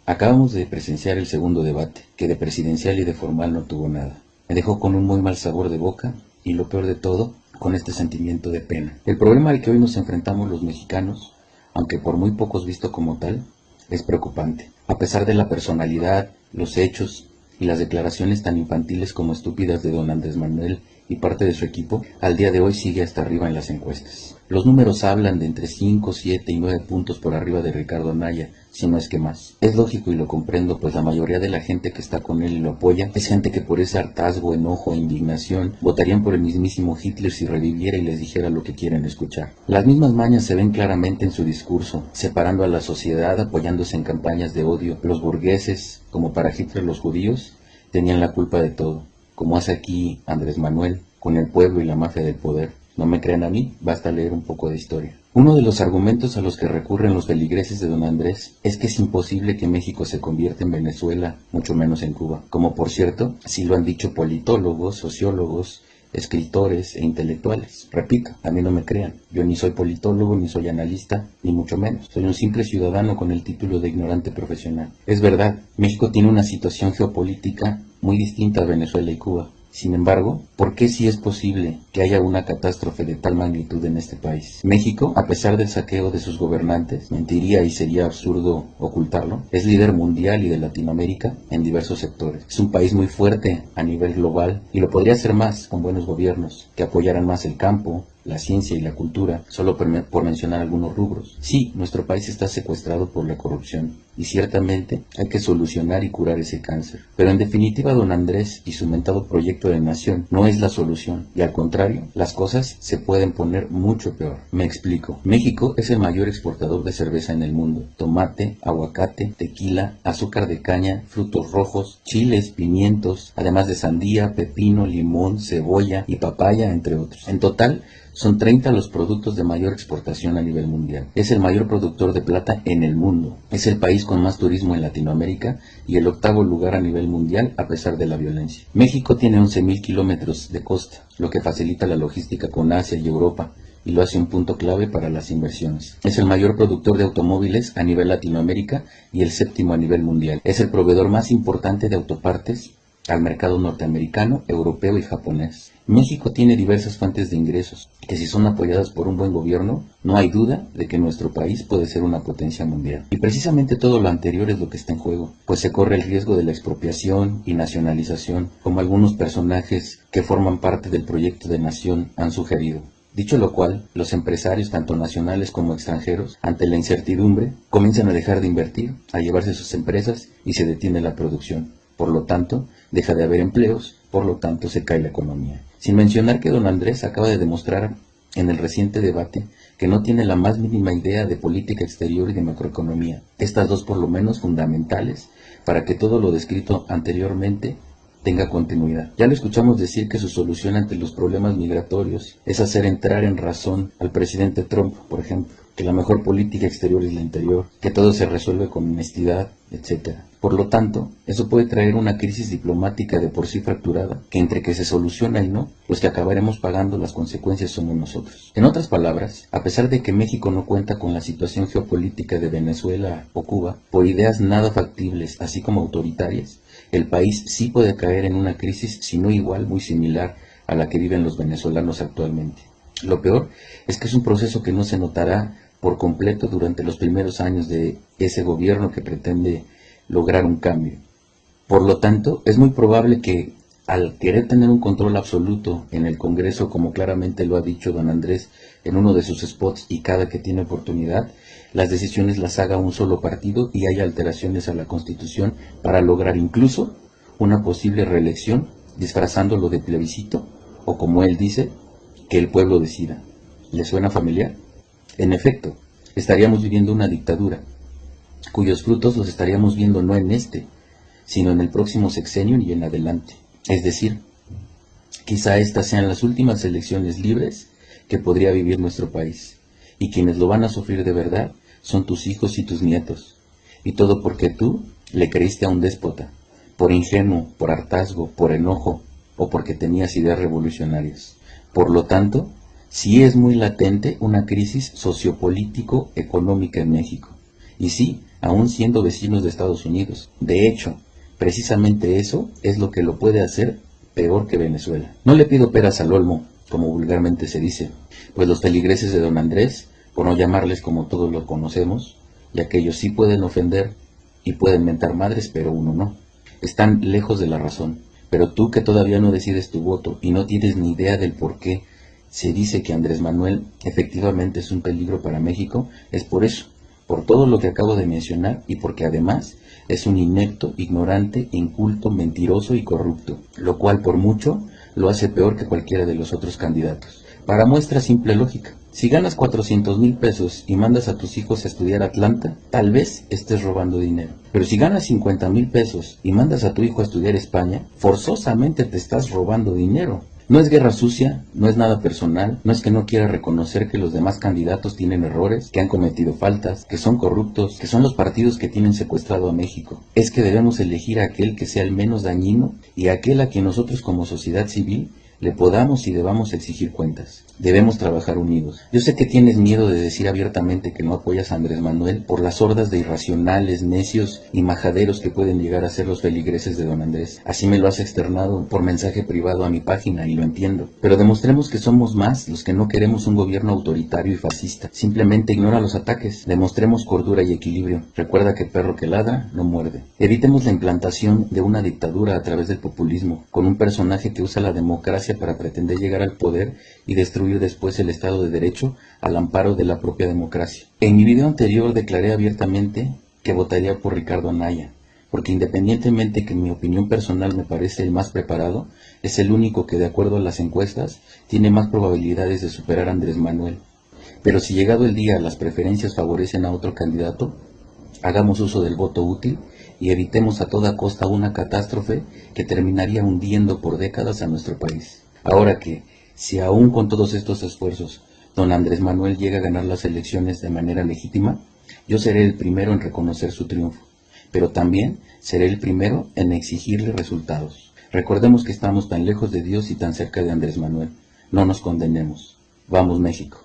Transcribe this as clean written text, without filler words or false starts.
Acabamos de presenciar el segundo debate, que de presidencial y de formal no tuvo nada. Me dejó con un muy mal sabor de boca y lo peor de todo, con este sentimiento de pena. El problema al que hoy nos enfrentamos los mexicanos, aunque por muy pocos visto como tal, es preocupante. A pesar de la personalidad, los hechos y las declaraciones tan infantiles como estúpidas de don Andrés Manuel y parte de su equipo, al día de hoy sigue hasta arriba en las encuestas. Los números hablan de entre 5, 7 y 9 puntos por arriba de Ricardo Anaya, si no es que más. Es lógico y lo comprendo, pues la mayoría de la gente que está con él y lo apoya es gente que por ese hartazgo, enojo e indignación votarían por el mismísimo Hitler si reviviera y les dijera lo que quieren escuchar. Las mismas mañas se ven claramente en su discurso, separando a la sociedad, apoyándose en campañas de odio. Los burgueses, como para Hitler los judíos, tenían la culpa de todo, como hace aquí Andrés Manuel, con el pueblo y la mafia del poder. ¿No me creen a mí? Basta leer un poco de historia. Uno de los argumentos a los que recurren los feligreses de don Andrés es que es imposible que México se convierta en Venezuela, mucho menos en Cuba. Como por cierto, sí lo han dicho politólogos, sociólogos, escritores e intelectuales. Repito, a mí no me crean. Yo ni soy politólogo, ni soy analista, ni mucho menos. Soy un simple ciudadano con el título de ignorante profesional. Es verdad, México tiene una situación geopolítica muy distinta a Venezuela y Cuba. Sin embargo, ¿por qué sí es posible que haya una catástrofe de tal magnitud en este país? México, a pesar del saqueo de sus gobernantes, mentiría y sería absurdo ocultarlo, es líder mundial y de Latinoamérica en diversos sectores. Es un país muy fuerte a nivel global y lo podría hacer más con buenos gobiernos que apoyaran más el campo, la ciencia y la cultura, solo por mencionar algunos rubros. Sí, nuestro país está secuestrado por la corrupción y ciertamente hay que solucionar y curar ese cáncer. Pero en definitiva, don Andrés y su mentado proyecto de nación no es la solución y al contrario, las cosas se pueden poner mucho peor. Me explico. México es el mayor exportador de cerveza en el mundo. Tomate, aguacate, tequila, azúcar de caña, frutos rojos, chiles, pimientos, además de sandía, pepino, limón, cebolla y papaya, entre otros. En total, son 30 los productos de mayor exportación a nivel mundial. Es el mayor productor de plata en el mundo. Es el país con más turismo en Latinoamérica y el octavo lugar a nivel mundial a pesar de la violencia. México tiene 11.000 kilómetros de costa, lo que facilita la logística con Asia y Europa y lo hace un punto clave para las inversiones. Es el mayor productor de automóviles a nivel Latinoamérica y el séptimo a nivel mundial. Es el proveedor más importante de autopartes al mercado norteamericano, europeo y japonés. México tiene diversas fuentes de ingresos, que si son apoyadas por un buen gobierno, no hay duda de que nuestro país puede ser una potencia mundial. Y precisamente todo lo anterior es lo que está en juego, pues se corre el riesgo de la expropiación y nacionalización, como algunos personajes que forman parte del proyecto de nación han sugerido. Dicho lo cual, los empresarios, tanto nacionales como extranjeros, ante la incertidumbre, comienzan a dejar de invertir, a llevarse sus empresas y se detiene la producción. Por lo tanto, deja de haber empleos, por lo tanto se cae la economía. Sin mencionar que don Andrés acaba de demostrar en el reciente debate que no tiene la más mínima idea de política exterior y de macroeconomía, estas dos por lo menos fundamentales para que todo lo descrito anteriormente tenga continuidad. Ya lo escuchamos decir que su solución ante los problemas migratorios es hacer entrar en razón al presidente Trump, por ejemplo, que la mejor política exterior es la interior, que todo se resuelve con honestidad, etc. Por lo tanto, eso puede traer una crisis diplomática de por sí fracturada, que entre que se soluciona y no, los que acabaremos pagando las consecuencias somos nosotros. En otras palabras, a pesar de que México no cuenta con la situación geopolítica de Venezuela o Cuba, por ideas nada factibles, así como autoritarias, el país sí puede caer en una crisis, si no igual, muy similar a la que viven los venezolanos actualmente. Lo peor es que es un proceso que no se notará por completo durante los primeros años de ese gobierno que pretende lograr un cambio. Por lo tanto, es muy probable que al querer tener un control absoluto en el Congreso, como claramente lo ha dicho don Andrés en uno de sus spots y cada que tiene oportunidad, las decisiones las haga un solo partido y haya alteraciones a la Constitución para lograr incluso una posible reelección, disfrazándolo de plebiscito, o como él dice, que el pueblo decida. ¿Le suena familiar? En efecto, estaríamos viviendo una dictadura, cuyos frutos los estaríamos viendo no en este, sino en el próximo sexenio y en adelante. Es decir, quizá estas sean las últimas elecciones libres que podría vivir nuestro país, y quienes lo van a sufrir de verdad son tus hijos y tus nietos, y todo porque tú le creíste a un déspota, por ingenuo, por hartazgo, por enojo, o porque tenías ideas revolucionarias. Por lo tanto, sí es muy latente una crisis sociopolítico-económica en México, Y sí, aún siendo vecinos de Estados Unidos. De hecho, precisamente eso es lo que lo puede hacer peor que Venezuela. No le pido peras al olmo, como vulgarmente se dice, pues los feligreses de don Andrés, por no llamarles como todos lo conocemos, ya que ellos sí pueden ofender y pueden mentar madres, pero uno no. Están lejos de la razón. Pero tú que todavía no decides tu voto y no tienes ni idea del por qué se dice que Andrés Manuel efectivamente es un peligro para México, es por eso, por todo lo que acabo de mencionar y porque además es un inepto, ignorante, inculto, mentiroso y corrupto, lo cual por mucho lo hace peor que cualquiera de los otros candidatos. Para muestra simple lógica, si ganas 400,000 pesos y mandas a tus hijos a estudiar a Atlanta, tal vez estés robando dinero. Pero si ganas 50,000 pesos y mandas a tu hijo a estudiar a España, forzosamente te estás robando dinero. No es guerra sucia, no es nada personal, no es que no quiera reconocer que los demás candidatos tienen errores, que han cometido faltas, que son corruptos, que son los partidos que tienen secuestrado a México. Es que debemos elegir a aquel que sea el menos dañino y a aquel a quien nosotros como sociedad civil le podamos y debamos exigir cuentas. Debemos trabajar unidos. Yo sé que tienes miedo de decir abiertamente que no apoyas a Andrés Manuel por las hordas de irracionales, necios y majaderos que pueden llegar a ser los feligreses de don Andrés. Así me lo has externado por mensaje privado a mi página y lo entiendo. Pero demostremos que somos más los que no queremos un gobierno autoritario y fascista. Simplemente ignora los ataques. Demostremos cordura y equilibrio. Recuerda que perro que ladra no muerde. Evitemos la implantación de una dictadura a través del populismo, con un personaje que usa la democracia para pretender llegar al poder y destruir después el Estado de Derecho al amparo de la propia democracia. En mi video anterior declaré abiertamente que votaría por Ricardo Anaya, porque independientemente que en mi opinión personal me parece el más preparado, es el único que de acuerdo a las encuestas tiene más probabilidades de superar a Andrés Manuel. Pero si llegado el día las preferencias favorecen a otro candidato, hagamos uso del voto útil y evitemos a toda costa una catástrofe que terminaría hundiendo por décadas a nuestro país. Ahora que, si aún con todos estos esfuerzos, don Andrés Manuel llega a ganar las elecciones de manera legítima, yo seré el primero en reconocer su triunfo, pero también seré el primero en exigirle resultados. Recordemos que estamos tan lejos de Dios y tan cerca de Andrés Manuel. No nos condenemos. Vamos, México.